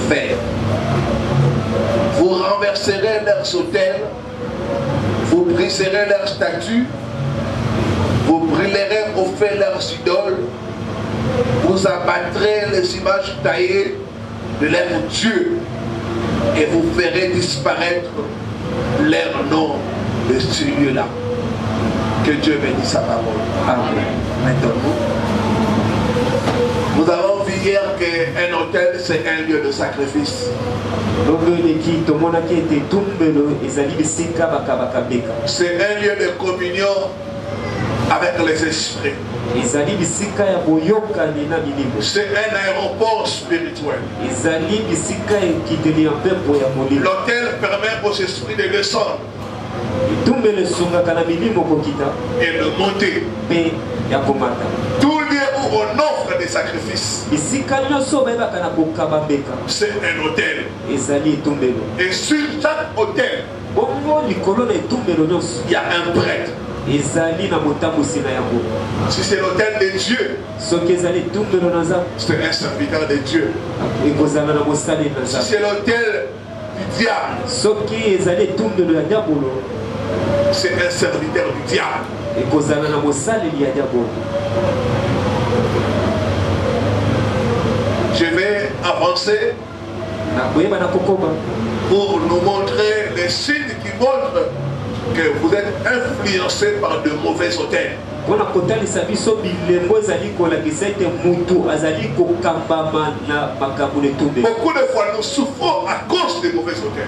Faire. Vous renverserez leurs autels, vous briserez leurs statues, vous brûlerez au feu leurs idoles, vous abattrez les images taillées de leurs dieux et vous ferez disparaître leur nom de ce lieu-là. Que Dieu bénisse sa parole. Amen. Maintenant, nous avons vu hier qu'un autel, c'est un lieu de sacrifice. C'est un lieu de communion avec les esprits. C'est un aéroport spirituel. L'autel permet aux esprits de descendre et de monter. Tout lieu où on offre des sacrifices, c'est un autel. Et sur chaque autel, il y a un prêtre. Si c'est l'autel de Dieu, c'est un serviteur de Dieu. Si c'est l'autel du diable, c'est un serviteur du diable. Je vais avancer pour nous montrer les signes qui montrent que vous êtes influencé par de mauvais autels. Beaucoup de fois nous souffrons à cause des mauvais autels.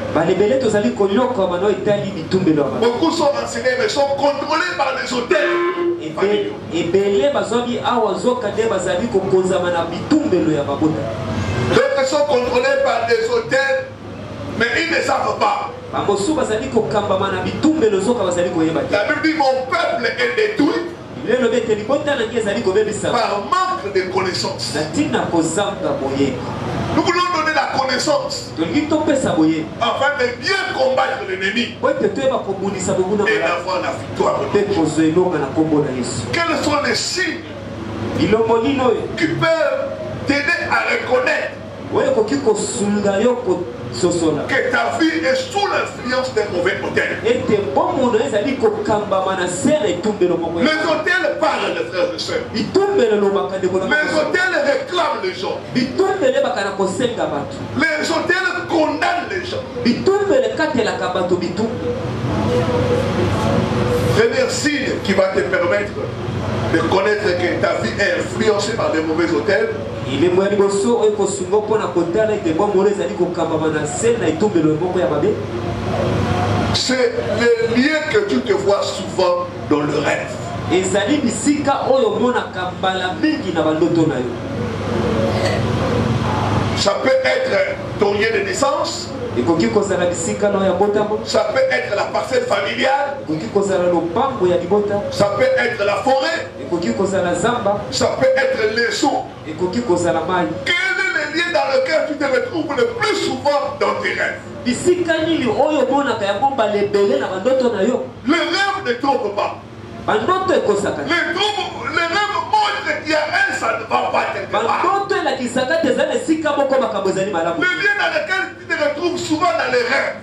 Beaucoup sont enseignés mais sont contrôlés par les autels familiaux. D'autres sont contrôlés par des autels mais ils ne savent pas. La Bible dit mon peuple est détruit par manque de connaissance. Nous voulons donner la connaissance afin de bien combattre l'ennemi et d'avoir la victoire. Quels sont les signes qui peuvent t'aider à reconnaître que ta vie est sous l'influence d'un mauvais autel? Les autels parlent de frères et sœurs. Les autels réclament les gens. Les autels condamnent les gens. Premier signe qui va te permettre de connaître que ta vie est influencée par des mauvais autels, c'est les lieux que tu te vois souvent dans le rêve. Ça peut être ton lieu de naissance. Ça peut être la parcelle familiale. Ça peut être la forêt. Ça peut être les eaux. Quel est le lieu dans lequel tu te retrouves le plus souvent dans tes rêves? Le rêve ne trompe pas. Les rêves montrent qu'il y a un, ça ne va pas quelque part. Le lieu dans lequel tu te retrouves souvent dans les rêves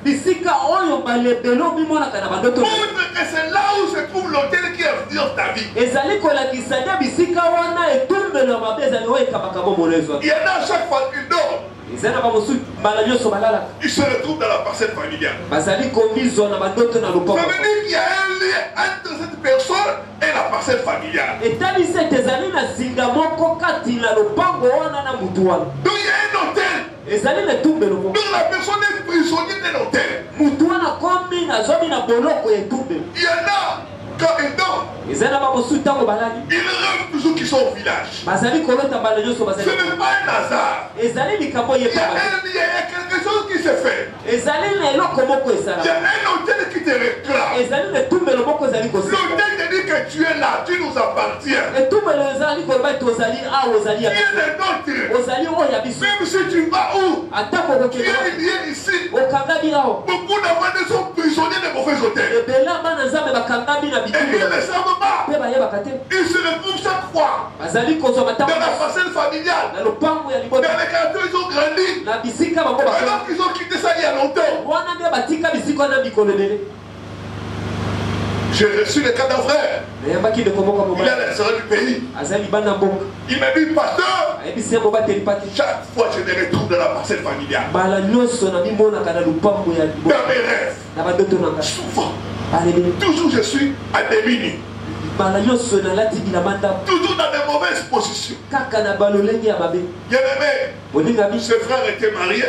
montre que c'est là où se trouve l'autel qui influence ta vie. Il y en a chaque fois qu'il dort. Il se retrouve dans la parcelle familiale. Ça veut dire qu'il y a un lien entre cette personne et la parcelle familiale. Donc il y a un hôtel. Donc la personne est prisonnière de l'hôtel. Il y en a, quand ils dorment, ils rêvent toujours qu'ils sont au village. Ce n'est pas un hasard. Il y a quelque chose qui se fait. Il y a un hôtel qui te réclame. L'hôtel te dit que tu es là, tu nous appartiens. Qui est le nôtre. Même si tu vas où, tu es lié ici. Beaucoup d'enfants sont prisonniers de mauvais hôtels. Et ils ne le savent pas. Ils se retrouvent chaque fois dans la parcelle familiale. Dans les quartiers, ils ont grandi. Alors qu'ils ont quitté ça il y a longtemps. J'ai reçu le cas d'un frère. Il est à l'extérieur du pays. Il m'a dit, pasteur, chaque fois je me retrouve dans la parcelle familiale. Dans mes rêves. Souvent. Toujours je suis à demi-nu. Toujours dans de mauvaises positions. Bien-aimé, ce frère était marié.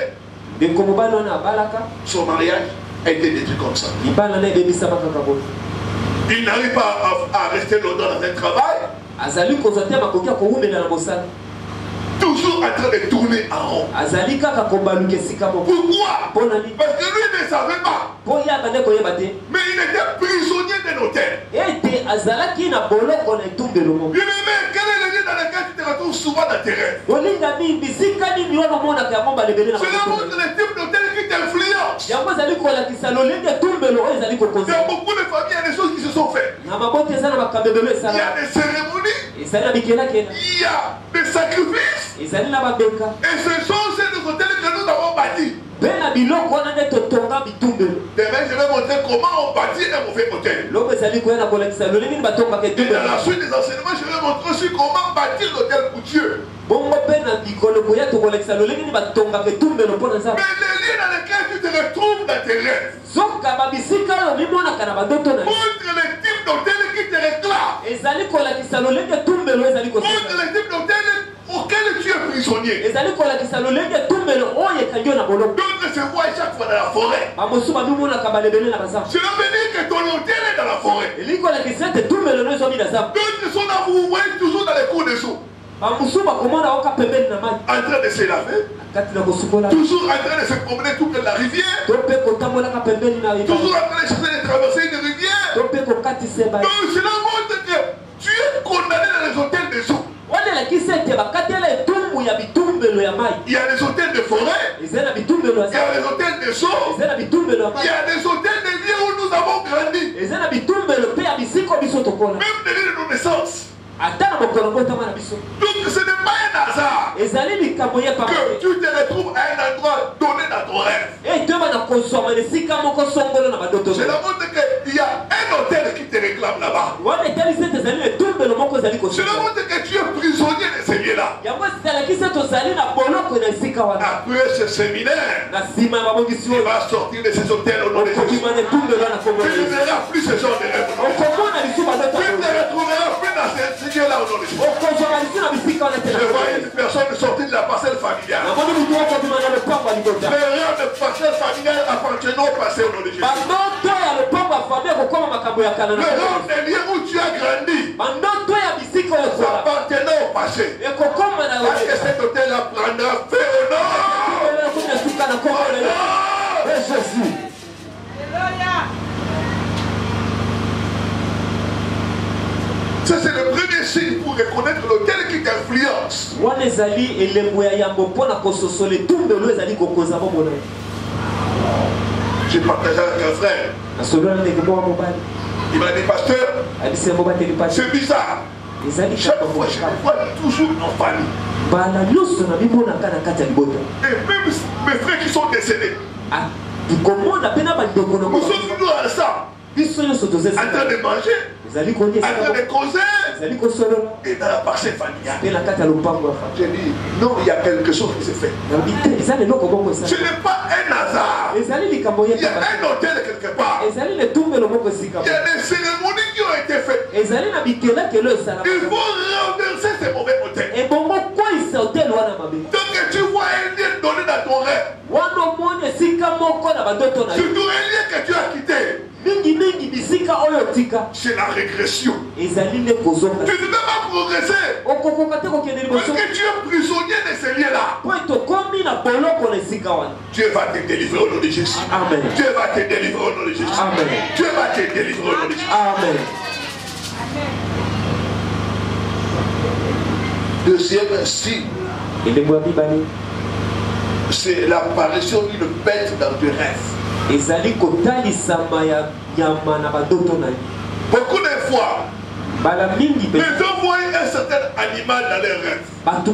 Son mariage a été détruit comme ça. Il n'arrive pas à rester longtemps dans un travail. Toujours en train de tourner en rond. Pourquoi? Parce que lui ne savait pas. Mais il était prisonnier d'un hôtel. Bien-aimé, quel est le lieu dans lequel tu te retrouves souvent dans tes rêves? Cela montre le type d'hôtel qui t'influence. Il y a beaucoup de familles, il y a des choses qui se sont faites. Il y a des cérémonies. Il y a des sacrifices. Et ce sont ces hôtels que nous avons bâtis. Demain, je vais montrer comment on bâtit un mauvais hôtel. Et dans la suite des enseignements, je vais montrer aussi comment bâtir l'hôtel pour Dieu. Mais les lieux dans lesquels tu te retrouves dans tes rêves montre le type d'hôtel qui te réclame. Montre le type d'hôtel auquel tu es prisonnier. D'autres se voient chaque fois dans la forêt. Cela veut dire que ton hôtel est dans la forêt. D'autres sont là, vous voyez toujours dans les cours de sous. En train de se laver. Toujours en train de se promener tout près de la rivière. Toujours en train de chercher de traverser une rivière. Donc cela montre que tu es condamné dans les hôtels de sous. Il y a des hôtels de forêt. Il y a des hôtels de sceaux. Il y a des hôtels de lieux où nous avons grandi. Même des lieux de nos naissances. Donc ce n'est pas un hasard que tu te retrouves à un endroit donné dans ton rêve. Cela montre qu'il y a un hôtel qui te réclame là-bas. Cela montre que tu es prisonnier de ces lieux-là. Après ce séminaire, il va sortir de ces hôtels au nom de Jésus. Tu ne verras plus ce genre de rêve. Tu ne te retrouveras plus dans ces lieux-là au nom de Jésus. Je vois une personne sortir de la parcelle familiale. Les rêves de parcelle familiale appartiennent au passé au nom de Jésus. Le rêve des lieux où tu as grandi appartiennent au passé. Parce que cet hôtel-là prendra feu au nom de Jésus. Ça c'est le premier signe pour reconnaître l'hôtel qui t'influence. J'ai partagé avec un frère. Il m'a dit, pasteur, c'est bizarre. Chaque fois je me vois toujours en famille. Et même mes frères qui sont décédés, nous sommes toujours ensemble. En train de manger, en train de causer, et dans la parcelle familiale. J'ai dit, non, il y a quelque chose qui s'est fait. Ce n'est pas un hasard. Il y a un hôtel quelque part. Il y a des cérémonies qui ont été faites. Il faut renverser ces mauvais hôtels. Donc tu vois un lieu donné dans ton rêve. Surtout un lieu que tu as quitté. C'est la régression. Tu ne peux pas progresser. Parce que tu es prisonnier de ces lieux-là. Dieu va te délivrer au nom de Jésus. Amen. Dieu va te délivrer au nom de Jésus. Amen. Dieu va te délivrer au nom de Jésus. Amen. Deuxième signe, c'est l'apparition d'une bête dans tes rêves. Beaucoup de fois, les gens voient un certain animal dans les rêves. D'autres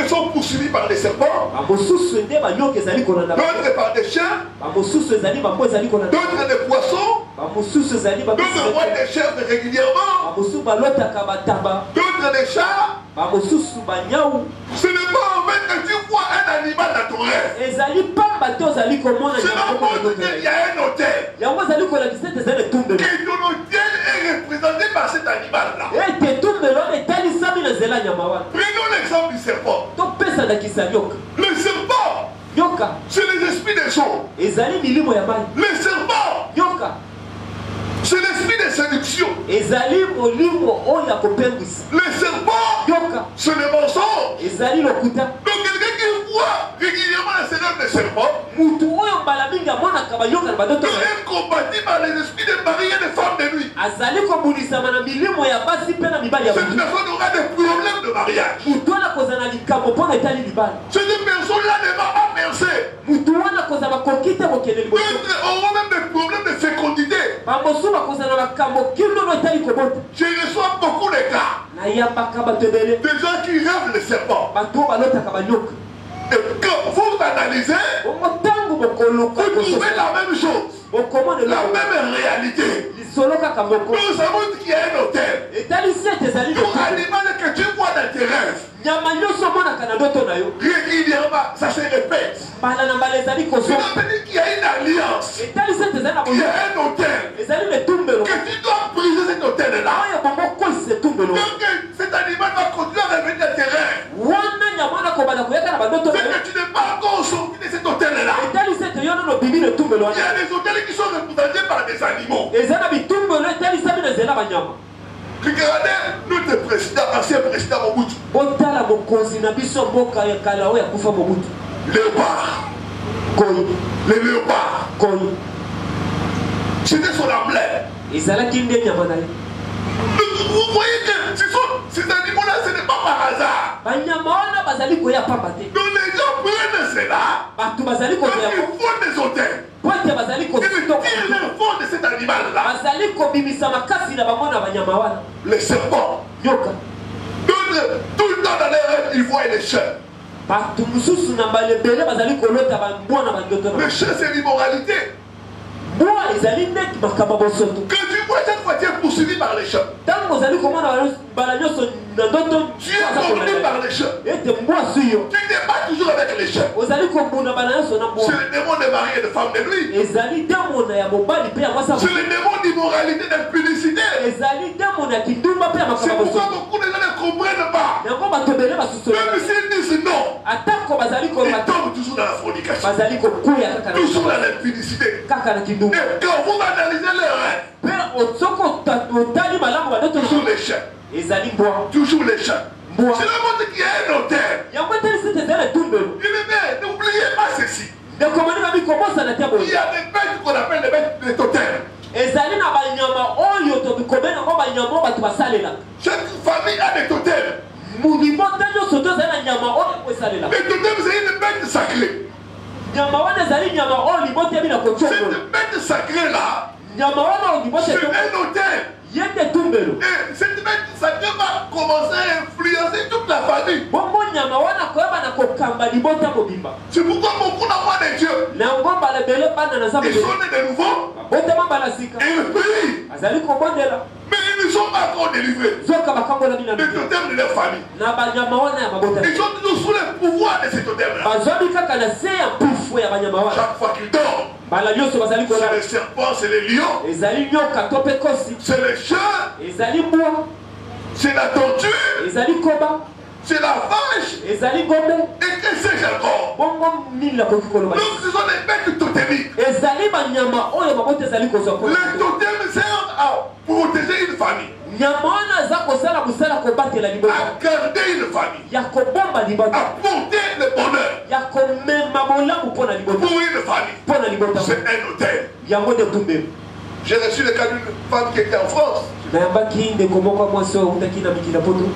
sont poursuivis par des serpents, d'autres par des chiens, d'autres des poissons, d'autres voient des chèvres régulièrement, d'autres des chats. Ce n'est pas en fait que tu vois un animal dans ton rêve. C'est la montre qu'il y a un hôtel. Et ton hôtel est représenté par cet animal-là. Prenons l'exemple du serpent. Le serpent, c'est les esprits des gens. Le serpent, c'est l'esprit de séduction. Le serpent, c'est le mensonge. Donc quelqu'un qui voit régulièrement la séduction des serpents est combattu par les esprits de Marie et des femmes de nuit. Cette personne aura des problèmes de mariage. Cette personne-là ne va pas percer. D'autres auront même des problèmes de fécondité. Je reçois beaucoup de cas. Des gens qui rêvent le serpent. Et quand vous analysez, vous trouvez la même chose, la même réalité. Nous savons qu'il y a un hôtel. Tout animal que tu vois dans tes rêves, régulièrement, ça se répète. Ça veut dire qu'il y a une alliance. Il y a un hôtel. Que tu dois briser cet hôtel-là. Donc cet animal va continuer à revenir dans tes rêves. C'est que tu n'es pas encore sorti de cet hôtel-là. Il y a des hôtels qui sont représentés par des animaux. Regardez notre président, ancien président Mobutu. Léopard. Le léopard. C'était son emblème. Vous voyez que ces animaux-là, ce n'est pas par hasard. Donc les gens prennent cela. Donc ils font des hôtels. Ils tirent le fond de cet animal-là. Les serpents. D'autres, tout le temps dans les rêves, ils voient les chiens. Le chien, c'est l'immoralité. Quand tu vois chaque fois tu es poursuivi par les chiens, tu es mordu par les chiens, tu te bats toujours avec les chiens. C'est le démon de mari et de femme de nuit. C'est le démon d'immoralité, d'impudicité. C'est pourquoi beaucoup de gens ne comprennent pas. Même s'ils disent non, ils tombent toujours dans la fornication, toujours dans l'impudicité. Et quand vous analysez les rêves, toujours les chiens. Toujours les chiens. C'est le monde qui a un hôtel. N'oubliez pas ceci. Il y a des bêtes qu'on appelle des bêtes de totem. Chaque famille a des totems. Les totems, c'est une bête sacrée. Cette bête sacrée-là, c'est un hôtel. Et cette bête sacrée va commencer à influencer toute la famille. C'est pourquoi beaucoup d'enfants de Dieu, ils sont nés de nouveau. Et ils prient. Mais ils ne sont pas encore délivrés. Les totems de leur famille. Ils sont toujours sous le pouvoir de ces totems-là. Chaque fois qu'ils dorment, c'est les serpents, c'est les lions, c'est les chats, c'est la tortue, c'est la vache, et que sais-je encore. Donc ce sont des bêtes totémiques. Les totems servent à protéger une famille. garder une famille, à porter le bonheur pour une famille. C'est un hôtel. J'ai reçu le cas d'une femme qui était en France.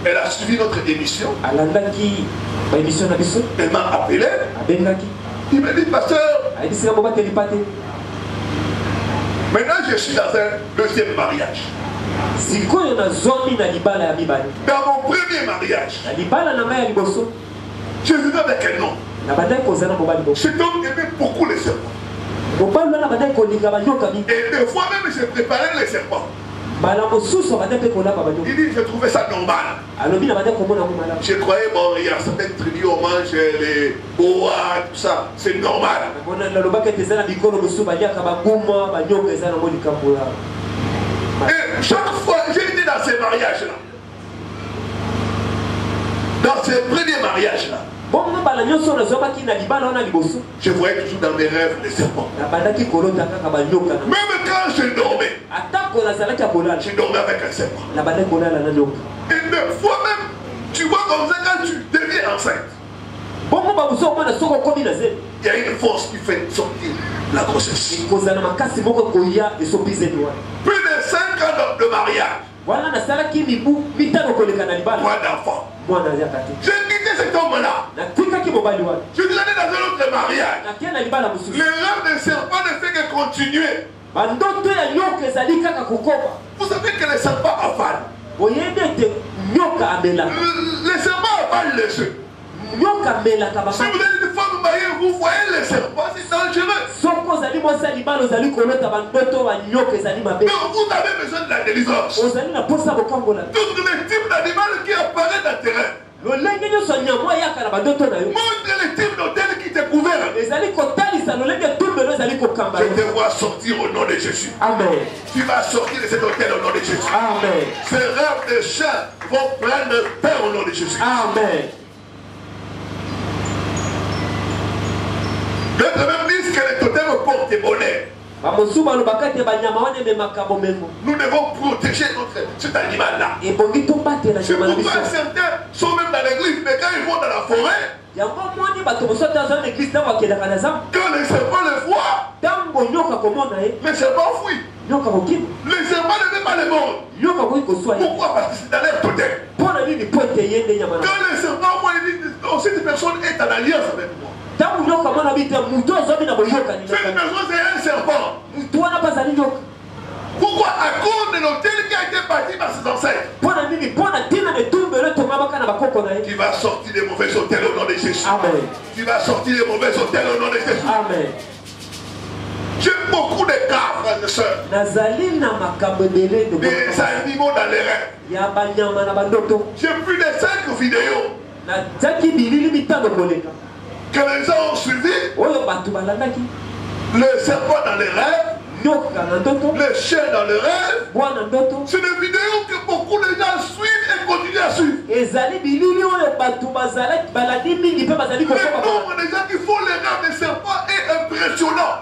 Elle a suivi notre émission. Elle m'a appelé. Il m'a dit, pasteur, maintenant je suis dans un deuxième mariage. Dans mon premier mariage, je vivais avec un homme. Cet homme aimait beaucoup les serpents. Et des fois même je préparais les serpents. Il dit, je trouvais ça normal. Je croyais, bon, il y a certaines tribus, on mange les boas, tout ça, c'est normal. Et chaque fois, j'ai été dans ces mariages-là, dans ces premiers mariages-là, je voyais toujours dans mes rêves les serpents. Même quand je dormais, je dormais avec un serpent. Et des fois même, tu vois comme ça, quand tu deviens enceinte, il y a une force qui fait sortir la grossesse. Plus de 5 ans de mariage. Moi d'enfant. J'ai quitté cet homme-là. Je suis allé dans un autre mariage. Le rêve des serpents ne fait que continuer. Vous savez que les serpents avalent. Les serpents avalent les œufs. Si vous êtes une femme mariée, vous voyez les serpents, c'est dangereux. Donc vous avez besoin de la délivrance. Tout le type d'animal qui apparaît dans le terrain. Montre le type d'hôtel qui t'est couvert. Je te vois sortir au nom de Jésus. Amen. Tu vas sortir de cet hôtel au nom de Jésus. Amen. Ces rêves de chats vont prendre paix au nom de Jésus. Amen. D'autres même disent que le totem porte bonheur. Nous devons protéger cet animal-là. C'est pourquoi certains sont même dans l'église, mais quand ils vont dans la forêt, quand les serpents les voient, les serpents fuient. Les serpents ne veulent pas les mordre. Pourquoi? Parce que c'est dans leur totem. Quand les serpents voient, ils disent, oh, cette personne est en alliance avec moi. Cette personne c'est un serpent. Pourquoi? À cause de l'hôtel qui a été bâti par ses ancêtres. Tu vas sortir des mauvais hôtels au nom de Jésus. Amen. Tu vas sortir des mauvais hôtels au nom de Jésus. Amen. J'ai beaucoup de cas, frères et sœurs. Des animaux dans les rêves. J'ai plus de 5 vidéos que les gens ont suivi. Le serpent dans les rêves, le chien dans les rêves. C'est des vidéos que beaucoup de gens suivent et continuent à suivre. Le nombre de gens qui font les rêves des serpents est impressionnant.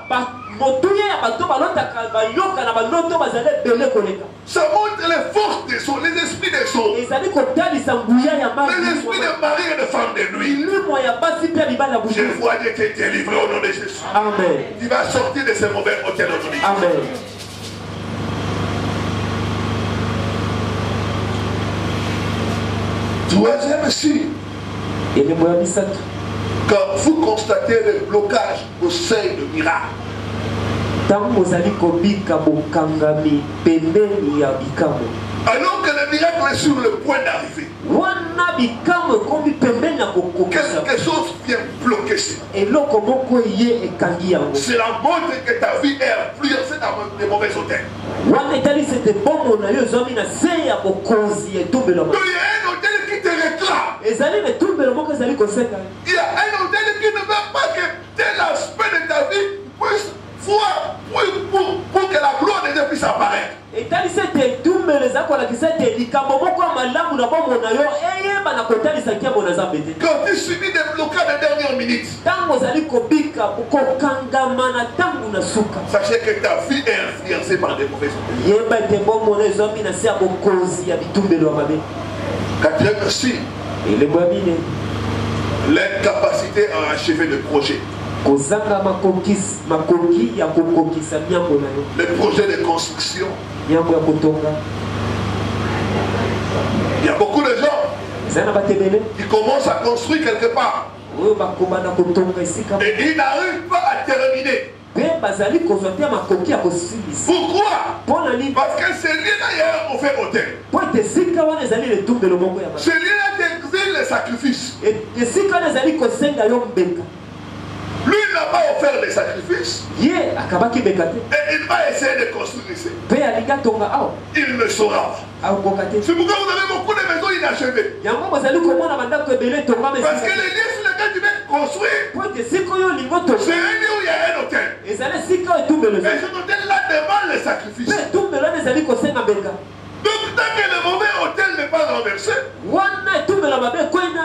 Ça montre les forces des sons, les esprits des sons, les esprits de mari et de femme de nuit. Je vois Dieu qui est délivré au nom de Jésus. Amen. Tu vas sortir de ces mauvais hôtels aujourd'hui. Amen. Troisième signe. Quand vous constatez le blocage au sein de miracle, alors que le miracle est sur le point d'arriver, quelque chose vient bloquer ça. C'est la montre que ta vie est influencée dans les mauvais hôtels. Il y a un hôtel qui te réclame. Il y a un hôtel qui ne veut pas que tel aspect de ta vie puisse voir pour que la gloire de Dieu puisse apparaître. Quand tu subis des blocages de dernière minute, Sachez que ta vie est influencée par des mauvaises choses. Quatrième aussi, l'incapacité à achever le projet. Le projet de construction. Il y a beaucoup de gens qui commencent à construire quelque part et ils n'arrivent pas à terminer. Pourquoi? Parce que celui-là il y a un mauvais hôtel. Celui-là t'exige les sacrifices. Lui il n'a pas offert les sacrifices. Et il va essayer de construire ici. Il ne saura. C'est pourquoi vous avez beaucoup de maisons inachevées. Parce que les lieux sur lesquels tu veux construire, c'est un lieu où il y a un hôtel. Et cet hôtel-là demande les sacrifices. Donc tant que le mauvais hôtel n'est pas renversé,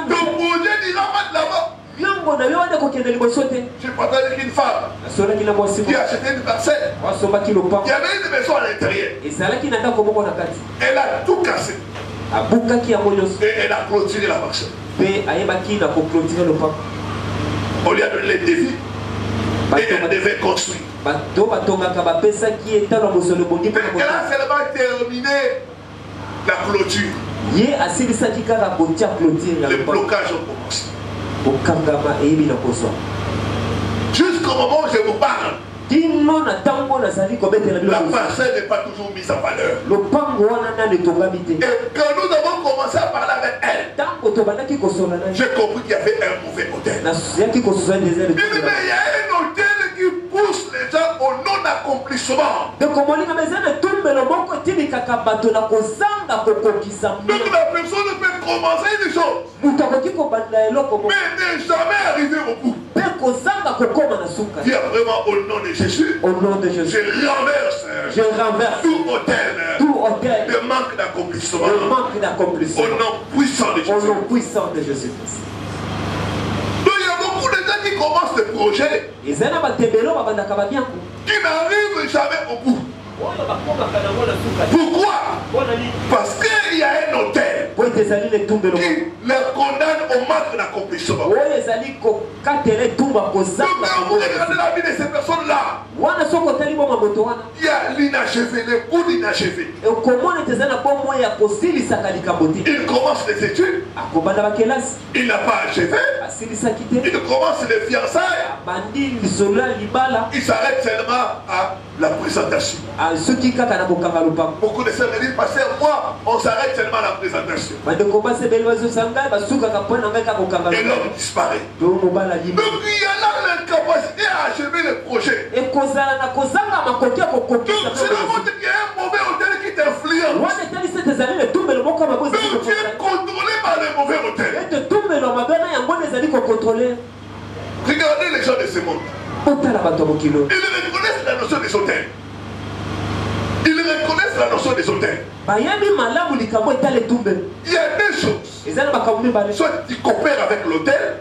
ton projet dira là-bas. J'ai parlé avec une femme qui a acheté une parcelle. Il y avait une maison à l'intérieur. Elle a tout cassé. Et elle a clôturé la parcelle. On lui a donné les défis. Et elle devait construire. Elle a seulement terminé la clôture. Le blocage a commencé. Jusqu'au moment où je vous parle, la parcelle n'est pas toujours mise en valeur. Et quand nous avons commencé à parler avec elle, j'ai compris qu'il y avait un mauvais hôtel. Mais il y a un hôtel qui pousse les gens au non-accomplissement. Donc la personne peut commencer une chose, mais ne jamais arriver au bout. Dis vraiment au nom de Jésus. Je renverse tout hôtel de manque d'accomplissement. Au nom puissant de Jésus. Donc il y a beaucoup de gens qui commencent des projets qui n'arrivent jamais au bout. Pourquoi? Parce qu'il y a un hôtel qui les condamne au manque d'accomplissement. Donc quand vous regardez la vie de ces personnes-là, il y a l'inachevé, le goût d'inachevé. Il commence les études, il n'a pas achevé, il commence les fiançailles, il s'arrête seulement à la présentation. Beaucoup de sœurs me disent, pasteur, moi, on s'arrête seulement à la présentation. Et l'homme disparaît. Donc il y a là l'incapacité à achever le projet. Donc c'est la montre qu'il y a un mauvais hôtel qui t'influence. Donc tu es contrôlé par le mauvais hôtel. Regardez les gens de ce monde. Ils reconnaissent la notion des hôtels. Ils reconnaissent la notion des hôtels. Il y a deux choses. Soit tu coopères avec l'hôtel,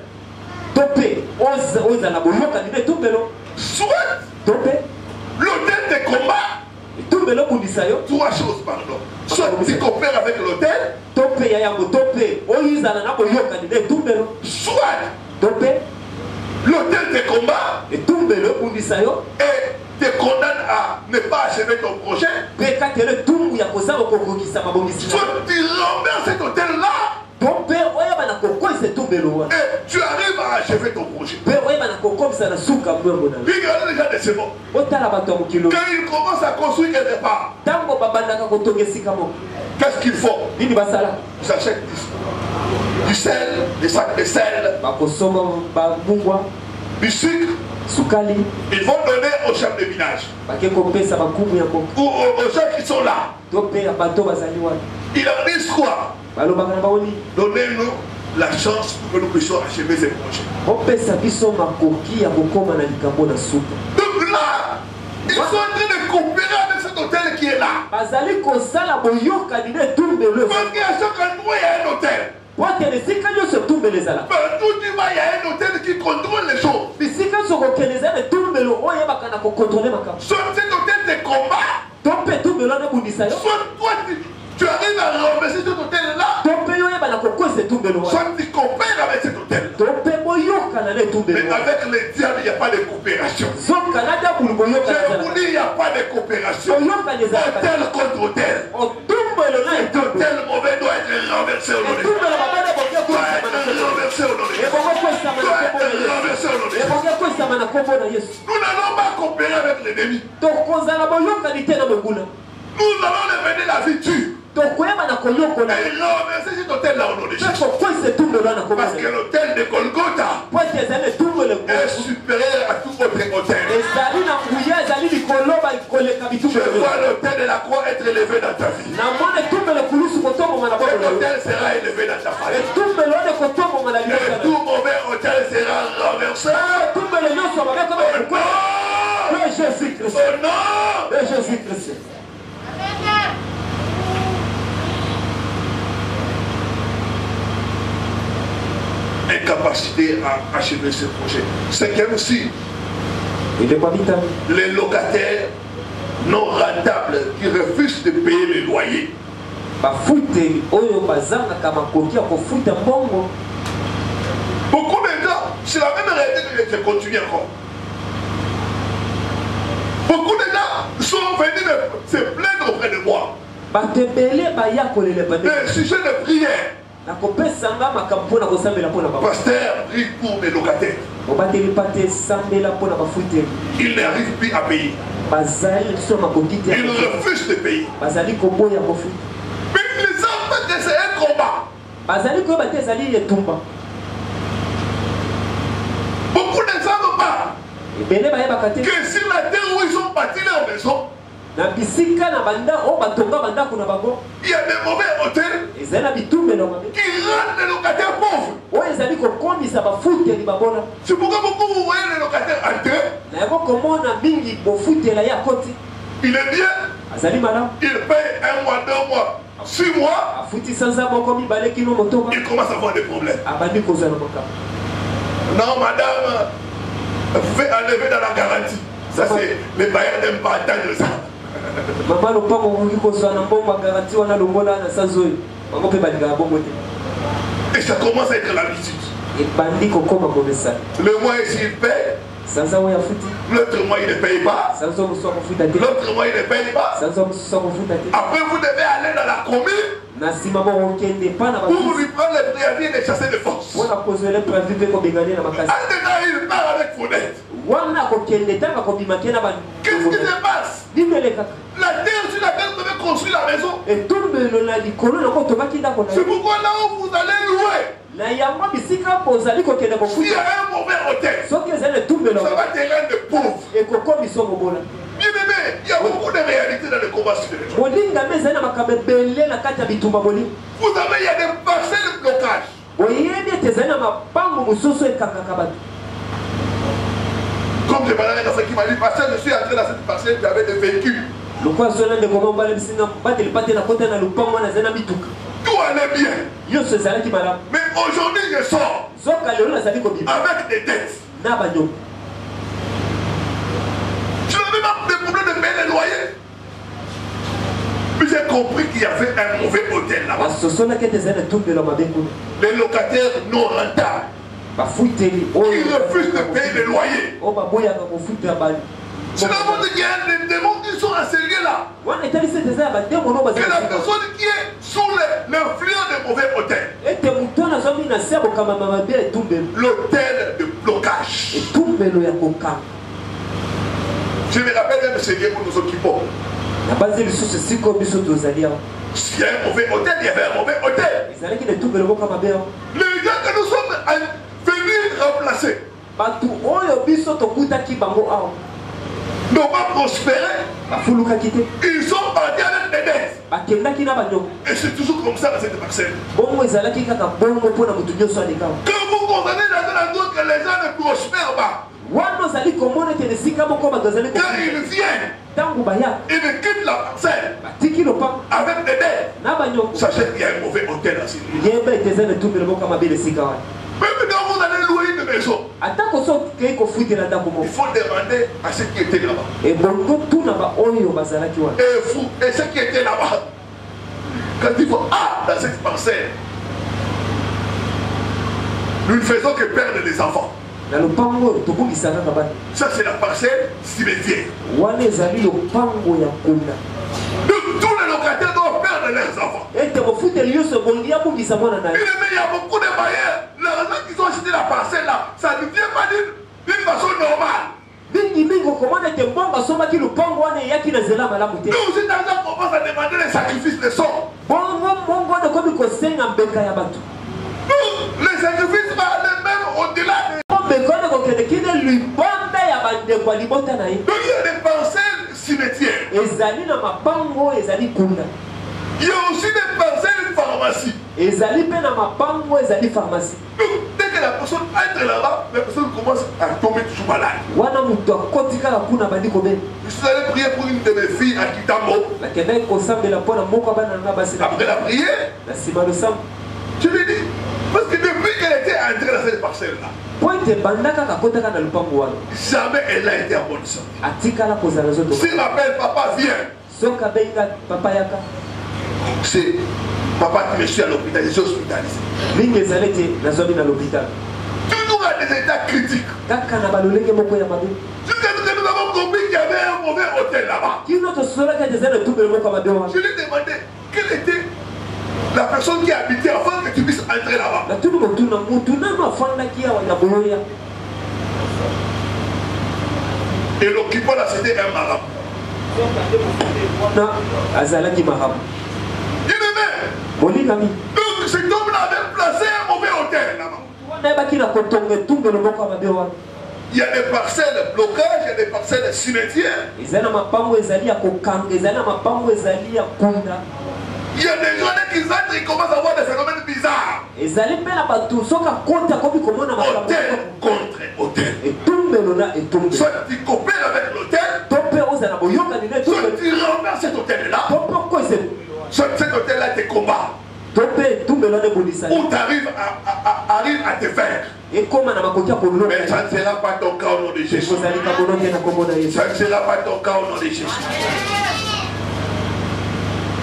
soit l'hôtel te combat. Trois choses, pardon. Soit tu coopères avec l'hôtel, soit l'hôtel te combat et te condamne à ne pas achever ton projet. Soit tu renverses cet hôtel-là et tu arrives à achever ton projet. Regardez les gens de ce monde. Quand ils commencent à construire quelque part, qu'est-ce qu'ils font? Ils achètent du sel, des sacs de sel, du sucre. Ils vont donner aux chefs de village ou aux gens qui sont là. Ils leur disent quoi? Donnez-nous la chance pour que nous puissions achever ces projets. Donc là, ils sont en train de coopérer avec cet hôtel qui est là. Parce qu'à chaque endroit, il y a un hôtel. Partout tu vas, il y a un hôtel qui contrôle les choses. contrôler ma carte. Soit cet hôtel de combat. Ton père tout melon na bundisa yo. Soit toi tu arrives à renverser cet hôtel-là. Ton père yo yeba na kokose tout melon. Soit tu coopères avec cet hôtel. Ton père boyoka na le tout melon. Mais avec les diables, il n'y a pas de coopération. Zoka na da bulu boyoka. Je vous dis, il n'y a pas de coopération. Hôtel contre hôtel. Cet hôtel mauvais doit être renversé au nom de Dieu. Doit être renversé au nom de Dieu. Doit être renversé au nom de Dieu. Nous n'allons pas coopérer avec l'ennemi. Nous allons devenir la victime. Et renverser cet hôtel-là au nom de Jésus. Parce que l'hôtel de Golgotha est supérieur à tout autre hôtel. Je vois l'hôtel de la croix être élevé dans ta vie. Cet hôtel sera élevé dans ta famille. Et tout mauvais hôtel sera renversé. Au nom de Jésus-Christ. Au nom de Jésus-Christ. Incapacité à achever ce projet. Cinquième aussi, les locataires non rentables qui refusent de payer les loyers. Beaucoup de gens, c'est la même réalité que je continue encore. Beaucoup de gens sont venus se plaindre auprès de moi. Des sujets de prière. Pasteur, prie pour mes locataires. Ils n'arrivent plus à payer. Ils refusent de payer. Mais les enfants, c'est un combat. Beaucoup de gens ne parlent que sur la terre où ils ont bâti leur maison, il y a des mauvais hôtels qui rendent les locataires pauvres. C'est pourquoi beaucoup vous voyez les locataires entrer. Il est bien. Il paye 1 mois, 2 mois, 6 mois. Il commence à avoir des problèmes. Non, madame, vous pouvez enlever dans la garantie. Ça, c'est les bailleurs n'aiment pas attendre ça. Et ça commence à être l'habitude. Le mois ici il paye. L'autre mois il ne paye pas. L'autre mois il ne paye pas. Après vous devez aller dans la commune pour lui prendre le préavis et les chasser de force. En tout cas il part avec fenêtre. Qu'est-ce qui se passe? La terre sur laquelle vous devez construire la maison. C'est pourquoi là où vous allez louer, s'il y a un mauvais hôtel, ça va te rendre pauvre. Bien aimé, il y a beaucoup de réalités dans le combat spirituel. Vous avez, il y a des parcelles de blocage. Comme je parlais dans ce qui m'a dit, parce que je suis entré dans cette parcelle, j'avais des véhicules. Tout allait bien. Mais aujourd'hui, je sors avec des dettes. Je n'avais pas de problème de payer les loyers. Mais j'ai compris qu'il y avait un mauvais hôtel là-bas. Les locataires non rentables qui refusent de payer les loyers. C'est la mode qu'il y a des démons qui sont enseignées là. Que la personne qui est sous l'influence des mauvais hôtels. L'hôtel de blocage. Je me rappelle même ce lieu où nous occupons. S'il y a un mauvais hôtel, il y avait un mauvais hôtel. Les gens que nous sommes venus remplacer n'ont pas prospéré. Ils sont partis avec des dettes. Et c'est toujours comme ça dans cette parcelle. Quand vous condamnez dans un endroit que les gens ne prospèrent pas, quand ils viennent, ils ne quittent la parcelle avec des dettes. Sachez qu'il y a un mauvais hôtel à Syrie. Même quand vous allez louer une maison, atako so kei ko fuite na ndako il moko faut demander à ceux qui étaient là-bas. et bongo tuna ba oyo bazalaki wana Et ceux qui étaient là-bas, quand ils vont dans cette parcelle, nous ne faisons que perdre les enfants. na lopango tobungisaka kaka bana Ça, c'est la parcelle cimetière. wana ezali lopango ya kunda Tous les locataires doivent perdre leurs enfants. ete mofuteli nyonso bongi abungisa mwana na ye Il y a beaucoup de bailleurs. L'argent qu'ils ont acheté la parcelle là, ça ne vient pas d'une façon normale. mingi okomona ete mbongo asomaki lopango wana eyaki na nzela malamu te Nous, cet argent commence à demander les sacrifices, les sommes. bongo mbongo wana ekomi kosenga mbeka ya bato Nous, les sacrifices vont aller même au-delà de... mbeka wana kokende kine libanda ya bandeko ya libota na ye Donc il y a des parcelles cimetières. ezali na mapango ezali kunda Il y a aussi des parcelles pharmacie. ezali mpe na mapango ezali pharmacie Donc dès que la personne entre là-bas, la personne commence à tomber toujours malade. wana moto akoti kaka kuna bandi kobela Je suis allé prier pour une de mes filles à Kitambo. nakendaki kosambela mpo na moko bana nanga basi Après la prière, na nsima losambo je lui ai dit, parce que depuis qu'elle était entrée dans cette parcelle-là, po ete banda kaka akotaka na lopango wana jamais elle a été en bonne santé. atikala kozala zoto S'il m'appelle papa, viens. soki abenga papa yaka C'est papa qui me suit à l'hôpital, je suis hospitalisé. mingi ezali ete nazwami na l'hôpital Toujours à des états critiques. kaka na balolenge moko ya mabe Jusqu'à ce que nous avons compris qu'il y avait un mauvais hôtel là-bas. kino tosolaki ete eza na etumbelo moko ya mabe wana Je lui ai demandé quelle était la personne qui habitait avant que tu puisses entrer là-bas. natuni motuna mutu nano afandaki awa na boyoya Et l'occupant là, c'était un marabout. wana azalaki mahamu Il aimait. molingami Donc cet homme-là avait placé un mauvais hôtel là-bas. wana yebaki na kotonga etumbelo moko ya mabe wana Il y a des parcelles blocages, il y a des parcelles cimetières. ezali na mapango ezali ya kokanga ezali na mapango ezali ya kunda Il y a des gens qui entrent et commencent à avoir des phénomènes bizarres. ezali mpe na bato soki akoti akomi komona makambo Hôtel contre hôtel. etumbelo na etumbelo Soit tu coopères avec l'hôtel, to mpe ozala na boyokani na soit etumbelo tu renverses cet hôtel-là, to mpe okoze soit cet hôtel-là te combat. to mpe etumbelo wana ebundisa Ou tu arrives à te faire. ekóma na makoki ya Mais kolonga ça ne sera pas ton cas au nom de Jésus. ekozali kabolo te na kombo na yesu Ça ne sera pas ton cas au nom de Jésus.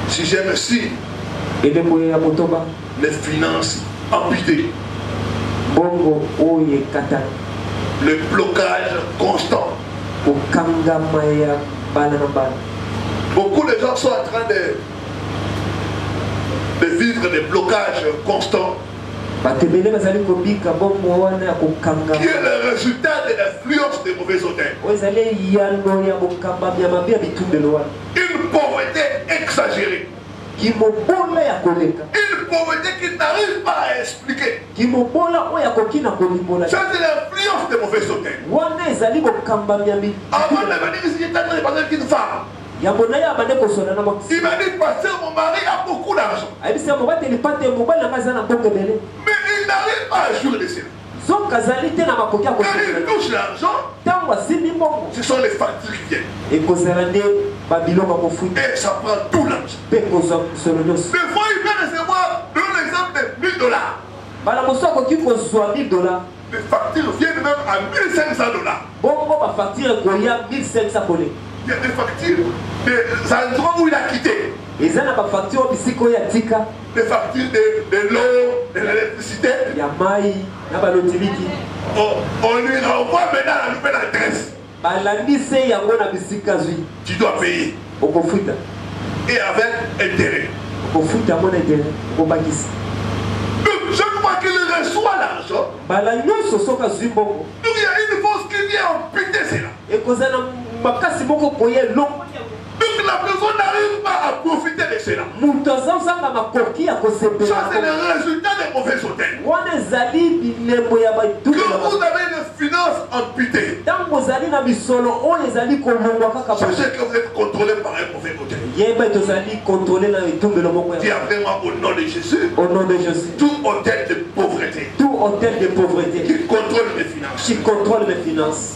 Si j'aime si elembo ya motoba les finances amputées, bongo oyo ekatana le blocage constant, kokangama ya bana na bana beaucoup de gens sont en train de vivre des blocages constants bato ebele bazali kobika bongo wana ya kokangama qui est le résultat de l'influence des mauvais hôtels. oyo ezali eyano ya bokambami ya mabe ya bitumbelo wana Une pauvreté exagérée. kimobola ya koleka Une pauvreté qui n'arrive pas à expliquer. kimobola oyo akoki na kolimbola Ça, c'est l'influence des mauvais hôtels. wana ezali bokambami ya Avant de venir ici, j'étais en train de parler avec une femme. yango na ye abande kosola na Il m'a dit, pasteur, mon mari a beaucoup d'argent. ayebisi ya mobateli pate mobali nanga aza na mbongo ebele Mais il n'arrive pas à jouer de cela. soki azali te na makoki ya Quand il kosola touche l'argent, ntango asimbi mbongo ce sont les factures qui viennent. ekozala nde babiloko ya kofuta Et ça prend tout l'argent. mpe kozwa mosolo nyonso Des fois, il peut recevoir, donne l'exemple de 1000 $. bala mosu akoki kozwa $1000 Les factures viennent même à 1500 $. bongo bafacture ekoya 1500 koleka Il y a des factures des endroits où il a quitté. eza na bafacture oyo bisika oyo atika Des factures de l'eau, de l'électricité. ya mai na balotiliki On lui renvoie maintenant la nouvelle adresse. balandisi yango na bisika zwi Tu dois payer. okofuta Et avec intérêt. okofuta yango na etere okobakisa Donc, chaque fois qu'il reçoit l'argent, bala nyonso soki azwi mbongo donc il y a une force qui vient amputer cela. ekozala na makasi moko koya elongo Donc la personne n'arrive pas à profiter de cela. moto azozanga makoki ya Ça, c'est kosepela le résultat des mauvais hôtels. wana ezali bilembo ya Que baituna vous avez une finance amputée, ntango ozali na bisolo oyo ezali kolongwa kaka sachez que vous êtes contrôlé par un mauvais hôtel. yeba ete ozali kontrole na etumbelo moko Dis ya après moi au nom de Jésus, au nom de Jésus tout hôtel de pauvreté tout hôtel de pauvreté qui contrôle mes finances, qui contrôle mes finances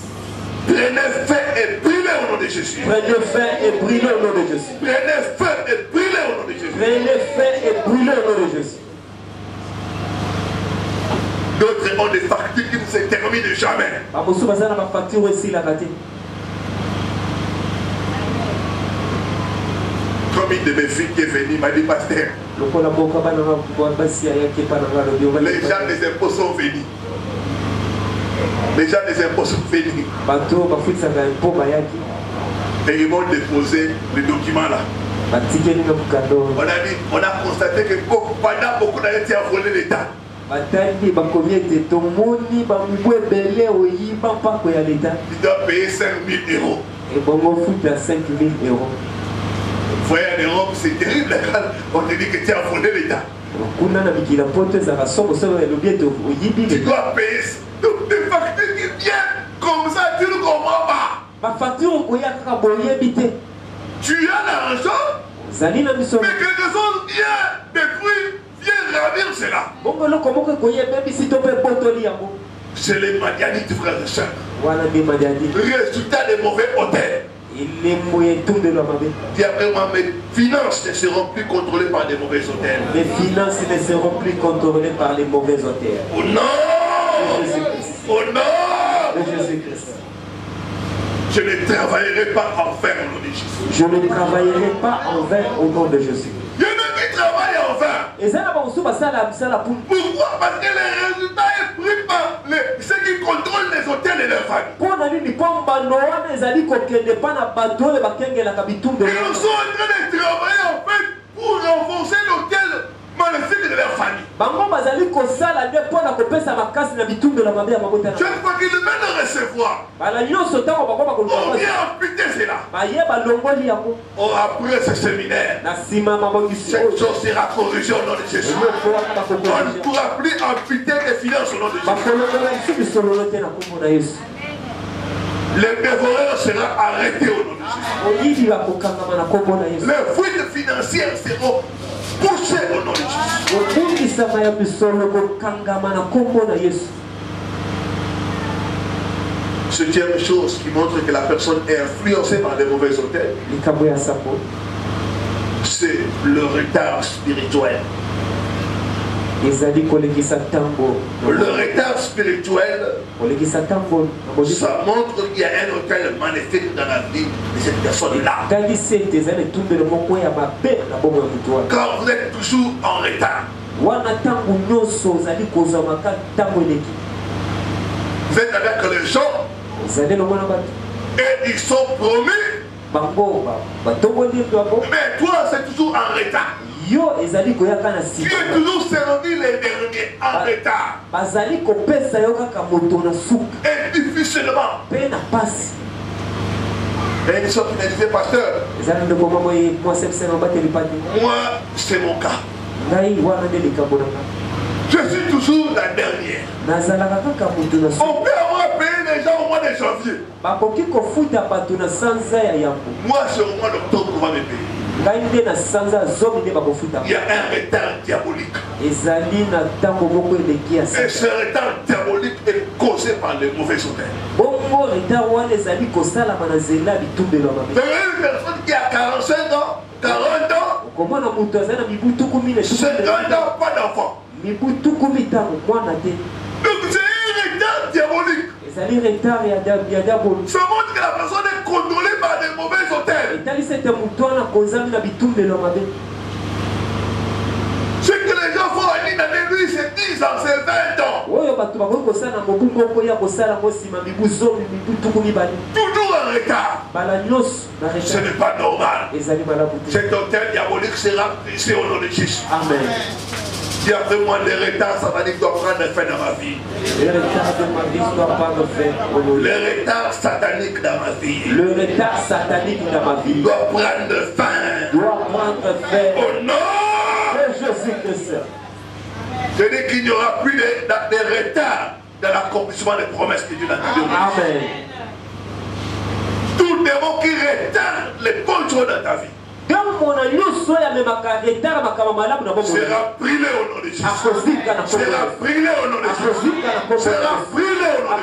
prenez feu et brûlez au nom de Jésus. prenez feu et brûlez au nom de Jésus Prenez feu et brûlez au nom de Jésus. prenez feu et brûlez au nom de Jésus D'autres ont des factures qui ne se terminent jamais. Comme une de mes filles qui est venue m'a dit, pasteur, les gens des impôts sont venus. Les gens des impôts sont venus. Et ils m'ont déposé les documents là. On a constaté que pendant beaucoup d'années, tu as volé l'État. Tu dois payer 5 000 euros. Voyez, en Europe, c'est terrible quand on te dit que tu as volé l'État. Tu dois payer toutes les factures qui viennent comme ça, tu ne comprends pas. Tu as l'argent, mais quelque chose vient détruire, vient ravir cela. C'est les Madianites, frères et sœurs. Résultat des mauvais hôtels. Dis après moi, mes finances ne seront plus contrôlées par des mauvais hôtels. Les finances ne seront plus contrôlées par les mauvais hôtels. Au nom de Jésus-Christ. Au nom de Jésus-Christ. Je ne travaillerai pas en vain au nom de Jésus. Je ne travaillerai pas en vain au nom de Jésus. Je ne vais travailler en vain. Pourquoi? Parce que les résultats est pris par ceux qui contrôlent les hôtels et leurs familles. Ils sont en train de travailler en fait pour renforcer l'hôtel maléfique de leur famille. Chaque fois qu'ils viennent le recevoir, on vient amputer cela. Oh, après ce séminaire, cette chose sera corrigée au nom de Jésus. On ne pourra plus amputer les finances au nom de Jésus. Le dévoreur sera arrêté au nom de Jésus. Les fuites financières seront poussées au nom de Jésus. Septième chose qui montre que la personne est influencée par des mauvais hôtels, c'est le retard spirituel. Le retard spirituel, ça montre qu'il y a un hôtel magnifique dans la vie de cette personne-là. Quand vous êtes toujours en retard, vous êtes avec les gens et ils sont promis, mais toi c'est toujours en retard. Tu es toujours servi les derniers en retard. Et difficilement. Et ils sont finalisés, pasteur. Moi, c'est mon cas. Je suis toujours la dernière. On peut avoir payé les gens au mois de janvier. Moi, c'est au mois d'octobre qu'on va me payer. Il y a un retard diabolique. Et ce retard diabolique est causé par les mauvais hôtels. C'est une personne qui a 45 ans, 40 ans, 50 ans, pas d'enfant. Donc c'est un retard diabolique. Ça montre que la personne est contrôlée par des mauvais hôtels. Ce que les gens font en une année, lui c'est 10 ans, c'est 20 ans. Toujours en retard. Ce n'est pas normal. Cet hôtel diabolique sera brisé au nom de Jésus. Amen. Dis après moi, le retard satanique doit prendre fin dans ma vie. Le retard satanique dans ma vie. Doit prendre fin. Au nom de Jésus-Christ. Je dis qu'il n'y aura plus de retard dans l'accomplissement des promesses que Dieu a données. Amen. Tout démon qui retarde les bonnes choses dans ta vie sera brûlé au nom de Jésus. Sera brûlé au nom de Jésus. Sera brûlé au nom de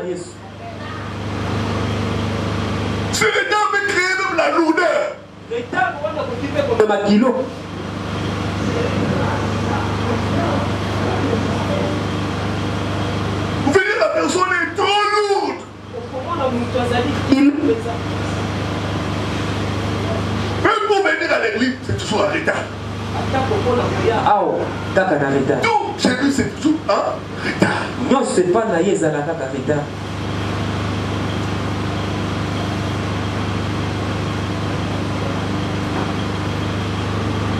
Jésus. Ce retard peut créer même la lourdeur. Même pour venir à l'église, c'est toujours un retard. Tout chez lui, c'est toujours un retard. Non, c'est pas naïe, ça n'a pas retard.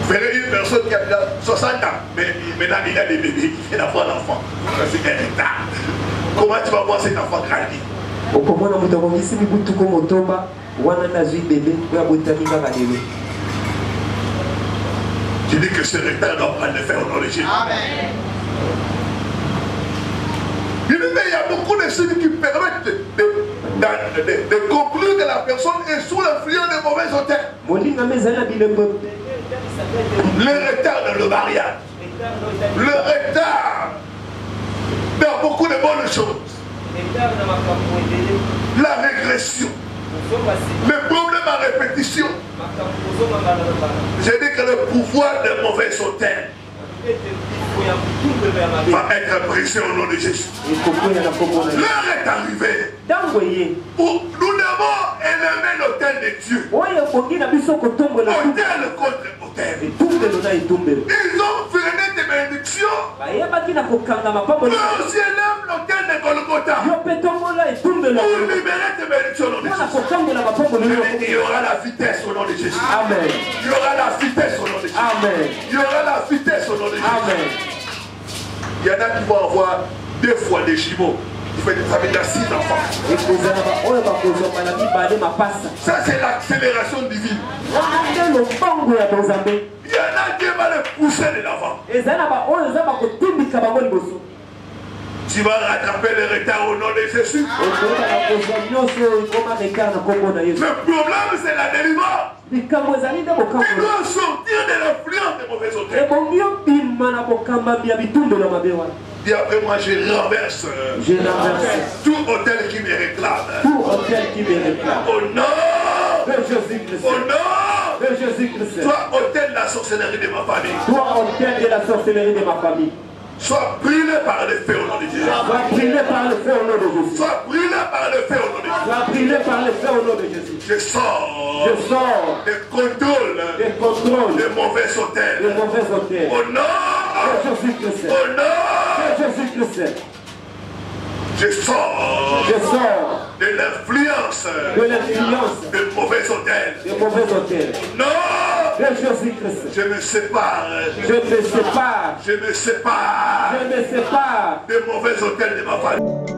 Vous verrez une personne qui a 60 ans, mais maintenant il a des bébés, il vient d'avoir l'enfant. C'est un retard. Comment tu vas voir cet enfant grandir? Tu dis que ce retard doit pas le faire au nom de Jésus. Amen. Il y a beaucoup de choses qui permettent de conclure que la personne est sous l'influence de mauvais auteurs. Le retard dans le mariage. Le retard dans beaucoup de bonnes choses. La régression. Les problèmes à répétition. J'ai dit que le pouvoir des mauvais auteurs va être brisé au nom de Jésus. L'heure est arrivée où nous devons élever l'autel de Dieu. Autel contre autel. Ils ont freiné tes bénédictions. Mais aussi élève l'autel de Golgotha pour libérer tes bénédictions au nom de Jésus. Il y aura la vitesse au nom de Jésus. Amen. Il y aura la vitesse au nom de Jésus. Amen. Il y aura la vitesse au nom de Jésus. Amen. Il y en a qui vont avoir 2 fois des jumeaux. Ça veut dire 6 enfants. Ça, c'est l'accélération divine. Il y en a qui vont les pousser de l'avant. Tu vas rattraper le retard au nom de Jésus. Le problème, c'est la délivrance. Tu dois sortir de l'influence des mauvais auteurs. Et après moi, je renverse tout hôtel qui me réclame. Au nom de Jésus-Christ. Au nom de Jésus-Christ. Toi, hôtel de la sorcellerie de ma famille. Sois brûlé par le feu au nom de Jésus. Sois brûlé par le feu au nom de Jésus. Sois brûlé par le feu au nom de Jésus. Sois brûlé par le feu au nom de Jésus. Je sors des contrôles de mauvais hôtels. Au nom de Jésus-Christ. Au nom de Jésus-Christ. Je sors de l'influence de mauvais hôtels. Non, je me sépare. Je me sépare de mauvais hôtels de ma famille.